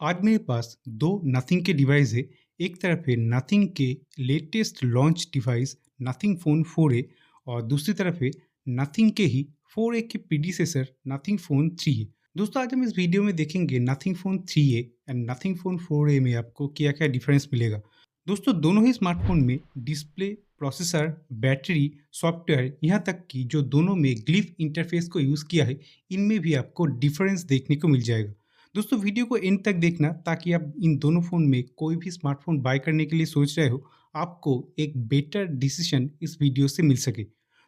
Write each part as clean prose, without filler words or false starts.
आज मेरे पास दो नथिंग के डिवाइस है। एक तरफ है नथिंग के latest launch device nothing phone 4A और दूसरी तरफ है नथिंग के ही 4A के प्रीडिसेसर नथिंग फ़ोन 3A। दोस्तों आज हम इस वीडियो में देखेंगे nothing phone 3A and nothing phone 4A में आपको क्या क्या डिफरेंस मिलेगा। दोस्तों दोनों ही स्मार्टफोन में डिस्प्ले, प्रोसेसर, बैटरी, सॉफ्टवेयर यहाँ तक कि जो दोनों में ग्लिफ इंटरफेस को यूज़ किया है, इनमें भी आपको डिफरेंस देखने को मिल जाएगा। दोस्तों वीडियो को एंड तक देखना ताकि आप इन दोनों फ़ोन में कोई भी स्मार्टफ़ोन बाय करने के लिए सोच रहे हो, आपको एक बेटर डिसीजन इस वीडियो से मिल सके।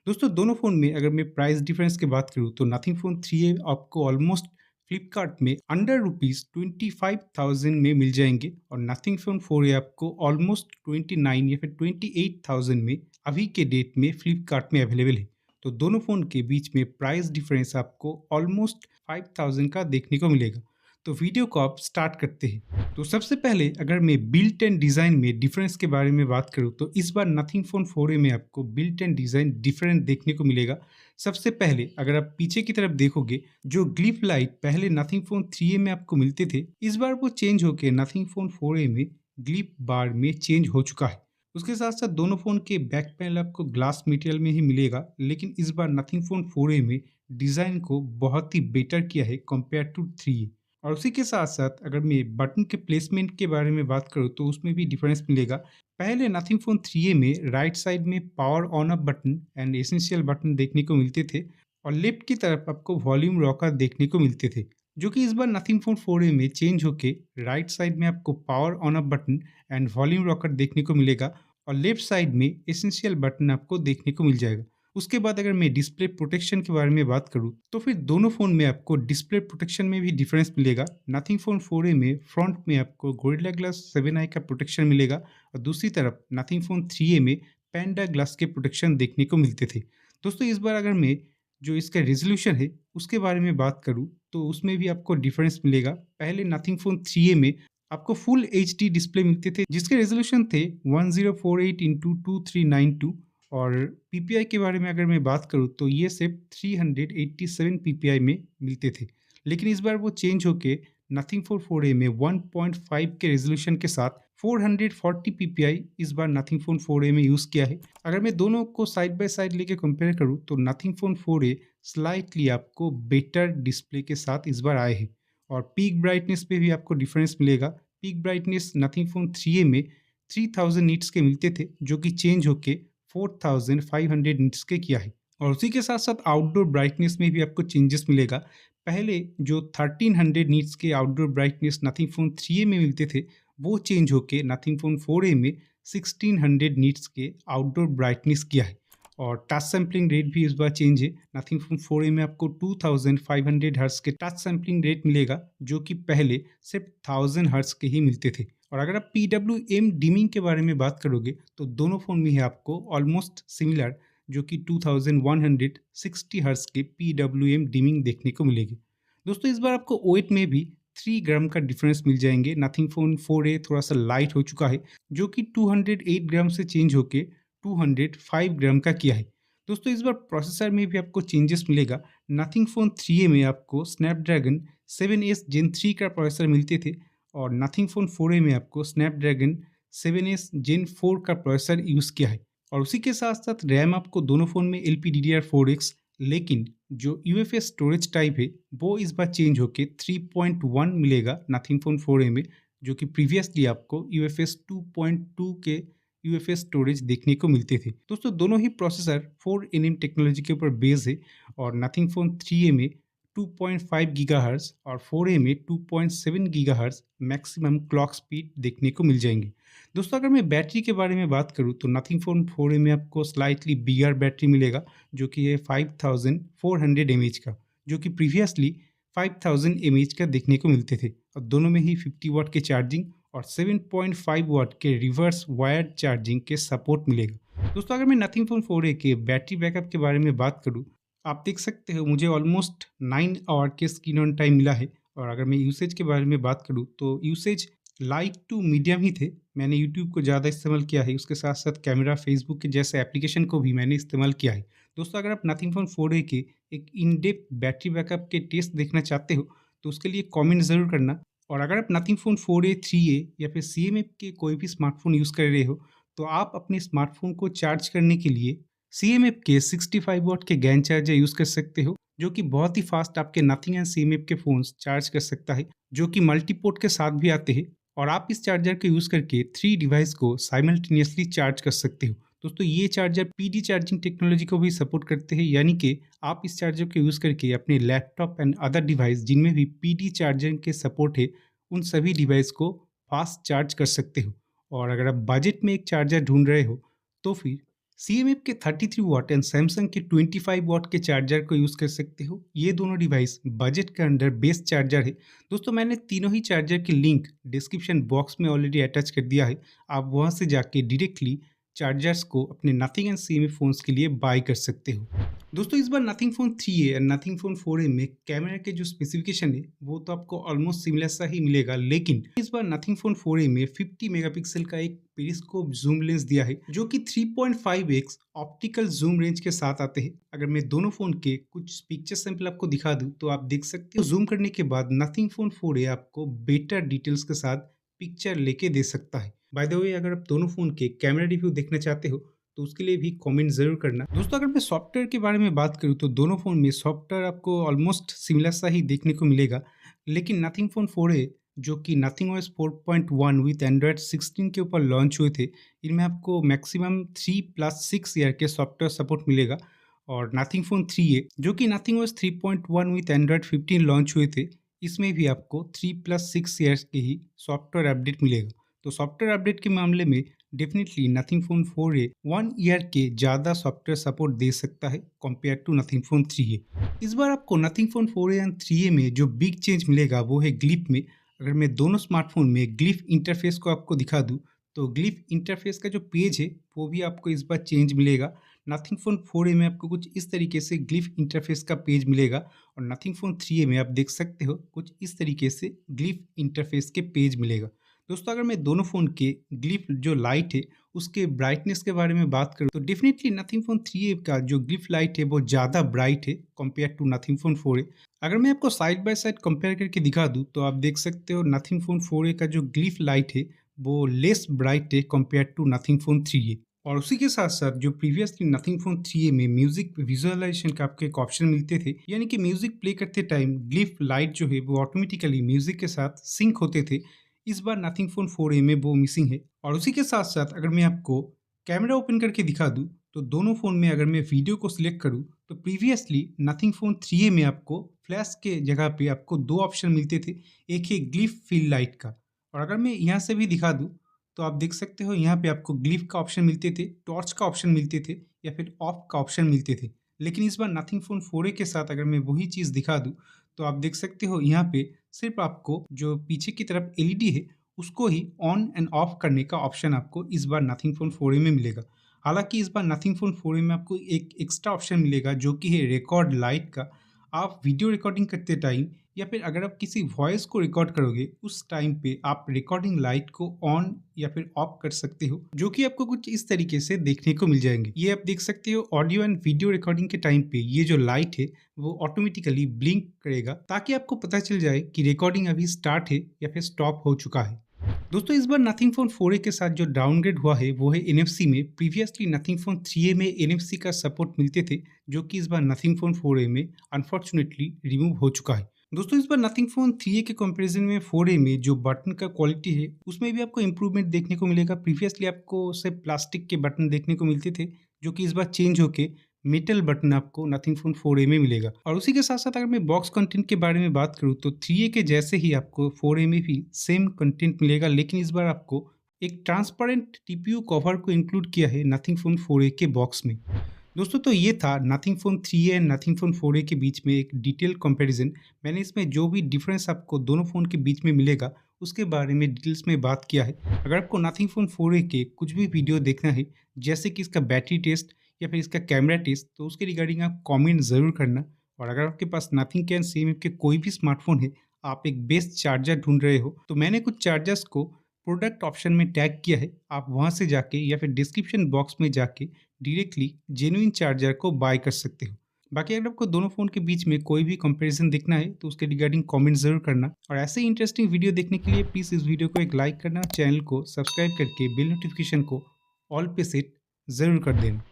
दोस्तों दोनों फ़ोन में अगर मैं प्राइस डिफरेंस की बात करूँ तो नथिंग फ़ोन 3A आपको ऑलमोस्ट फ्लिपकार्ट में अंडर रुपीज़ 25,000 में मिल जाएँगे और नथिंग फ़ोन 4A आपको ऑलमोस्ट 29 या फिर 28,000 में अभी के डेट में फ्लिपकार्ट में अवेलेबल है। तो दोनों फ़ोन के बीच में प्राइस डिफरेंस आपको ऑलमोस्ट 5,000 का देखने को मिलेगा। तो वीडियो को आप स्टार्ट करते हैं। तो सबसे पहले अगर मैं बिल्ट एंड डिज़ाइन में डिफरेंस के बारे में बात करूँ तो इस बार नथिंग फ़ोन 4A में आपको बिल्ट एंड डिज़ाइन डिफरेंट देखने को मिलेगा। सबसे पहले अगर आप पीछे की तरफ देखोगे, जो ग्लिफ लाइट पहले नथिंग फ़ोन 3A में आपको मिलते थे, इस बार वो चेंज होके नथिंग फ़ोन 4A में ग्लिफ बार में चेंज हो चुका है। उसके साथ-साथ दोनों फ़ोन के बैक पैनल आपको ग्लास मटेरियल में ही मिलेगा, लेकिन इस बार नथिंग फ़ोन 4A में डिज़ाइन को बहुत ही बेटर किया है कंपेयर टू 3A। और उसी के साथ-साथ अगर मैं बटन के प्लेसमेंट के बारे में बात करूँ तो उसमें भी डिफरेंस मिलेगा। पहले नथिंग फ़ोन 3A में राइट साइड में power on off button and essential button देखने को मिलते थे और लेफ्ट की तरफ आपको वॉल्यूम रॉकर देखने को मिलते थे, जो कि इस बार नथिंग फ़ोन 4A में चेंज होके राइट साइड में आपको power on off button and volume rocker देखने को मिलेगा और लेफ्ट साइड में एसेंशियल बटन आपको देखने को मिल जाएगा। उसके बाद अगर मैं डिस्प्ले प्रोटेक्शन के बारे में बात करूँ तो फिर दोनों फ़ोन में आपको डिस्प्ले प्रोटेक्शन में भी डिफरेंस मिलेगा। नथिंग फ़ोन 4A में फ्रंट में आपको गोरिल्ला ग्लास 7i का प्रोटेक्शन मिलेगा और दूसरी तरफ नथिंग फ़ोन 3A में पैंडा ग्लास के प्रोटेक्शन देखने को मिलते थे। दोस्तों इस बार अगर मैं जो इसका रेज़ोल्यूशन है उसके बारे में बात करूँ तो उसमें भी आपको डिफरेंस मिलेगा। पहले नथिंग फ़ोन 3A में आपको फुल एचडी डिस्प्ले मिलते थे जिसके रेज़ोल्यूशन थे 1048 इंटू 2392 और पीपीआई के बारे में अगर मैं बात करूँ तो ये सिर्फ 387 पीपीआई में मिलते थे। लेकिन इस बार वो चेंज होके नथिंग फ़ोन 4A में 1.5 के रेज़ोल्यूशन के साथ 440 पीपीआई इस बार नथिंग फ़ोन 4A में यूज़ किया है। अगर मैं दोनों को साइड बाय साइड लेके कंपेयर करूँ तो नथिंग फ़ोन 4A स्लाइटली आपको बेटर डिस्प्ले के साथ इस बार आए हैं और पीक ब्राइटनेस पे भी आपको डिफरेंस मिलेगा। Peak brightness nothing phone 3A में 3000 निट्स के मिलते थे, जो कि चेंज होके 4500 निट्स के किया है और उसी के साथ-साथ आउटडोर ब्राइटनेस में भी आपको चेंजेस मिलेगा। पहले जो 1300 निट्स के outdoor brightness nothing phone 3A में मिलते थे, वो चेंज होके नथिंग फ़ोन 4A में 1600 निट्स के आउटडोर ब्राइटनेस किया है और टच सैंपलिंग रेट भी इस बार चेंज है। नथिंग फ़ोन 4A में आपको 2500 हर्ट्ज़ के टच सैंपलिंग रेट मिलेगा, जो कि पहले सिर्फ 1000 हर्ट्ज़ के ही मिलते थे। और अगर आप पीडब्ल्यूएम डिमिंग के बारे में बात करोगे तो दोनों फ़ोन में ही आपको ऑलमोस्ट सिमिलर जो कि 2160 हर्ट्ज़ के पीडब्ल्यूएम डिमिंग देखने को मिलेगी। दोस्तों इस बार आपको ओएट में भी 3 ग्राम का डिफरेंस मिल जाएंगे। नथिंग फ़ोन 4A थोड़ा सा लाइट हो चुका है, जो कि 208 ग्राम से चेंज होके 205 ग्राम का किया है। दोस्तों इस बार प्रोसेसर में भी आपको चेंजेस मिलेगा। नथिंग फ़ोन 3A में आपको स्नैपड्रैगन 7S Gen 3 का प्रोसेसर मिलते थे और नथिंग फ़ोन 4A में आपको स्नैपड्रैगन 7S Gen 4 का प्रोसेसर यूज़ किया है और उसी के साथ-साथ रैम आपको दोनों फ़ोन में LPDDR4X, लेकिन जो यूएफएस स्टोरेज टाइप है, वो इस बार चेंज होके 3.1 मिलेगा नथिंग फ़ोन 4A में, जो कि प्रीवियसली आपको यूएफएस 2.2 के यूएफएस स्टोरेज देखने को मिलते थे। दोस्तों दोनों ही प्रोसेसर 4nm टेक्नोलॉजी के ऊपर बेस्ड है और नथिंग फ़ोन 3A में 2.5 गीगाहर्ट्ज़ और 4A में 2.7 गीगाहर्ट्ज़ मैक्सिमम क्लॉक स्पीड देखने को मिल जाएँगे। दोस्तों अगर मैं बैटरी के बारे में बात करूँ तो नथिंग फ़ोन 4A में आपको स्लाइटली बिगर बैटरी मिलेगा, जो कि है 5400 एमएएच का, जो कि प्रीवियसली 5000 एमएएच का देखने को मिलते थे और दोनों में ही 50 वाट के चार्जिंग और 7.5 वाट के रिवर्स वायर्ड चार्जिंग के सपोर्ट मिलेगा। दोस्तों अगर मैं नथिंग फ़ोन 4A के बैटरी बैकअप के बारे में बात करूँ, आप देख सकते हो मुझे ऑलमोस्ट 9 आवर के स्क्रीन ऑन टाइम मिला है और अगर मैं यूसेज के बारे में बात करूँ तो यूसेज लाइट टू मीडियम ही थे। मैंने यूट्यूब को ज़्यादा इस्तेमाल किया है, उसके साथ-साथ कैमरा, फेसबुक के जैसे एप्लीकेशन को भी मैंने इस्तेमाल किया है। दोस्तों अगर आप नथिंग फ़ोन 4A के एक इन डेप्थ बैटरी बैकअप के टेस्ट देखना चाहते हो, तो उसके लिए कमेंट ज़रूर करना और अगर आप नथिंग फ़ोन 4A, 3A या फिर सीएमएफ के कोई भी स्मार्टफ़ोन यूज़ कर रहे हो, तो आप अपने स्मार्टफ़ोन को चार्ज करने के लिए सीएमएफ के 65 वॉट के गैन चार्जर यूज़ कर सकते हो, जो कि बहुत ही फ़ास्ट आपके नथिंग एंड सीएमएफ के फ़ोन्स चार्ज कर सकता है, जो कि मल्टीपोर्ट के साथ भी आते हैं और आप इस चार्जर को यूज़ करके 3 डिवाइस को साइमल्टेनियसली चार्ज कर सकते हो। दोस्तों ये चार्जर पीडी चार्जिंग टेक्नोलॉजी को भी सपोर्ट करते हैं, यानी कि आप इस चार्जर को यूज़ करके अपने लैपटॉप एंड अदर डिवाइस जिनमें भी पीडी चार्जिंग के सपोर्ट है, उन सभी डिवाइस को फास्ट चार्ज कर सकते हो। और अगर आप बजट में एक चार्जर ढूंढ रहे हो, तो फिर सीएमएफ के 33 वॉट एंड सैमसंग के 25 वॉट के चार्जर को यूज़ कर सकते हो। ये दोनों डिवाइस बजट के अंडर बेस्ट चार्जर है। दोस्तों मैंने तीनों ही चार्जर की लिंक डिस्क्रिप्शन बॉक्स में ऑलरेडी अटैच कर दिया है। आप वहाँ से जाके डायरेक्टली चार्जर्स को अपने नथिंग एंड सीएमएफ फ़ोन्स के लिए बाय कर सकते हो। दोस्तों इस बार नथिंग फ़ोन 3A और नथिंग फ़ोन 4A में कैमरा के जो स्पेसिफिकेशन है वो तो आपको ऑलमोस्ट सिमिलर सा ही मिलेगा, लेकिन इस बार नथिंग फ़ोन 4A में 50 मेगापिक्सल का एक पेरिस्कोप जूम लेंस दिया है, जो कि 3.5x ऑप्टिकल जूम रेंज के साथ आते हैं। अगर मैं दोनों फ़ोन के कुछ पिक्चर सैंपल आपको दिखा दूं तो आप देख सकते हो जूम करने के बाद नथिंग फ़ोन 4A आपको बेटर डिटेल्स के साथ पिक्चर लेके दे सकता है। बाय द वे अगर आप दोनों फ़ोन के कैमरा रिव्यू देखना चाहते हो तो उसके लिए भी कमेंट ज़रूर करना। दोस्तों अगर मैं सॉफ्टवेयर के बारे में बात करूँ तो दोनों फ़ोन में सॉफ्टवेयर आपको ऑलमोस्ट सिमिलर सा ही देखने को मिलेगा, लेकिन नथिंग फ़ोन 4A जो कि नथिंग ओएस 4.1 विद एंड्रॉयड 16 के ऊपर लॉन्च हुए थे, इनमें आपको मैक्सिमम 3+6 ईयर के सॉफ्टवेयर सपोर्ट मिलेगा। और नथिंग फ़ोन 3A जो कि nothing OS 3.1 with Android 15 launch हुए थे, इसमें भी आपको 3+6 ईयर्स के ही सॉफ्टवेयर अपडेट मिलेगा। तो सॉफ्टवेयर अपडेट के मामले में definitely nothing phone 4A 1 year के ज़्यादा सॉफ्टवेयर सपोर्ट दे सकता है compare to Nothing phone 3A। इस बार आपको nothing phone 4A and 3A में जो बिग चेंज मिलेगा वो है ग्लिफ में। अगर मैं दोनों स्मार्टफोन में ग्लिफ इंटरफेस को आपको दिखा दूं तो ग्लिफ इंटरफेस का जो पेज है वो भी आपको इस बार चेंज मिलेगा। नथिंग फ़ोन 4A में आपको कुछ इस तरीके से ग्लिफ इंटरफेस का पेज मिलेगा और नथिंग फ़ोन 3A में आप देख सकते हो कुछ इस तरीके से ग्लिफ इंटरफेस के पेज मिलेगा। दोस्तों अगर मैं दोनों फ़ोन के ग्लिफ जो लाइट है उसके ब्राइटनेस के बारे में बात करूँ तो डेफिनेटली नथिंग फ़ोन 3A का जो ग्लिफ लाइट है वो ज़्यादा ब्राइट है compare to Nothing phone 4A। अगर मैं आपको साइड बाय साइड कंपेयर करके दिखा दूँ तो आप देख सकते हो नथिंग फ़ोन 4A का जो ग्लिफ लाइट है वो लेस ब्राइट है compare to Nothing phone 3A। और उसी के साथ साथ जो प्रीवियसली नथिंग फ़ोन 3A में म्यूजिक विजुअलाइजेशन का आपको एक ऑप्शन मिलते थे, यानी कि म्यूजिक प्ले करते टाइम ग्लिफ लाइट जो है वो ऑटोमेटिकली म्यूजिक के साथ सिंक होते थे, इस बार नथिंग फ़ोन 4A में वो मिसिंग है। और उसी के साथ साथ अगर मैं आपको कैमरा ओपन करके दिखा दूँ तो दोनों फ़ोन में अगर मैं वीडियो को सिलेक्ट करूँ तो प्रीवियसली नथिंग फ़ोन 3A में आपको फ्लैश के जगह पे आपको 2 ऑप्शन मिलते थे, एक है ग्लिफ फिल लाइट का, और अगर मैं यहाँ से भी दिखा दूँ तो आप देख सकते हो यहाँ पे आपको ग्लिफ का ऑप्शन मिलते थे, टॉर्च का ऑप्शन मिलते थे या फिर ऑफ का ऑप्शन मिलते थे। लेकिन इस बार नथिंग फ़ोन 4A के साथ अगर मैं वही चीज़ दिखा दूँ तो आप देख सकते हो यहाँ पे सिर्फ आपको जो पीछे की तरफ एलईडी है उसको ही ऑन एंड ऑफ करने का ऑप्शन आपको इस बार नथिंग फ़ोन 4A में मिलेगा। हालाँकि इस बार नथिंग फ़ोन 4A में आपको एक एक्स्ट्रा ऑप्शन मिलेगा जो कि है रिकॉर्ड लाइट का। आप वीडियो रिकॉर्डिंग करते टाइम या फिर अगर आप किसी वॉइस को रिकॉर्ड करोगे उस टाइम पे आप रिकॉर्डिंग लाइट को ऑन या फिर ऑफ कर सकते हो, जो कि आपको कुछ इस तरीके से देखने को मिल जाएंगे। ये आप देख सकते हो ऑडियो एंड वीडियो रिकॉर्डिंग के टाइम पे ये जो लाइट है वो ऑटोमेटिकली ब्लिंक करेगा ताकि आपको पता चल जाए कि रिकॉर्डिंग अभी स्टार्ट है या फिर स्टॉप हो चुका है। दोस्तों इस बार नथिंग फ़ोन 4A के साथ जो डाउनग्रेड हुआ है वो है NFC में। प्रीवियसली नथिंग फ़ोन 3A में NFC का सपोर्ट मिलते थे, जो कि इस बार नथिंग फ़ोन 4A में अनफॉर्चुनेटली रिमूव हो चुका है। दोस्तों इस बार नथिंग फ़ोन 3A के कंपैरिजन में 4A में जो बटन का क्वालिटी है उसमें भी आपको इम्प्रूवमेंट देखने को मिलेगा। प्रीवियसली आपको सिर्फ प्लास्टिक के बटन देखने को मिलते थे, जो कि इस बार चेंज होके मेटल बटन आपको नथिंग फ़ोन 4A में मिलेगा। और उसी के साथ-साथ अगर मैं बॉक्स कंटेंट के बारे में बात करूँ तो 3A के जैसे ही आपको 4A में भी सेम कंटेंट मिलेगा, लेकिन इस बार आपको एक ट्रांसपेरेंट टीपीयू कवर को इंक्लूड किया है नथिंग फ़ोन 4A के बॉक्स में। दोस्तों तो ये था nothing phone 3A and nothing phone 4A के बीच में एक डिटेल कंपैरिजन। मैंने इसमें जो भी डिफरेंस आपको दोनों फ़ोन के बीच में मिलेगा उसके बारे में डिटेल्स में बात किया है। अगर आपको नथिंग फ़ोन 4A के कुछ भी वीडियो देखना है, जैसे कि इसका बैटरी टेस्ट या फिर इसका कैमरा टेस्ट, तो उसके रिगार्डिंग आप कमेंट ज़रूर करना। और अगर आपके पास नथिंग के एंड सेम के कोई भी स्मार्टफ़ोन है, आप एक बेस्ट चार्जर ढूँढ रहे हो, तो मैंने कुछ चार्जर्स को प्रोडक्ट ऑप्शन में टैग किया है। आप वहाँ से जाके या फिर डिस्क्रिप्शन बॉक्स में जाके डायरेक्टली जेन्युइन चार्जर को बाय कर सकते हो। बाकी अगर आपको दोनों फ़ोन के बीच में कोई भी कंपैरिज़न देखना है तो उसके रिगार्डिंग कमेंट ज़रूर करना और ऐसे ही इंटरेस्टिंग वीडियो देखने के लिए प्लीज़ इस वीडियो को एक लाइक करना, चैनल को सब्सक्राइब करके बेल नोटिफिकेशन को ऑल पे सेट ज़रूर कर देना।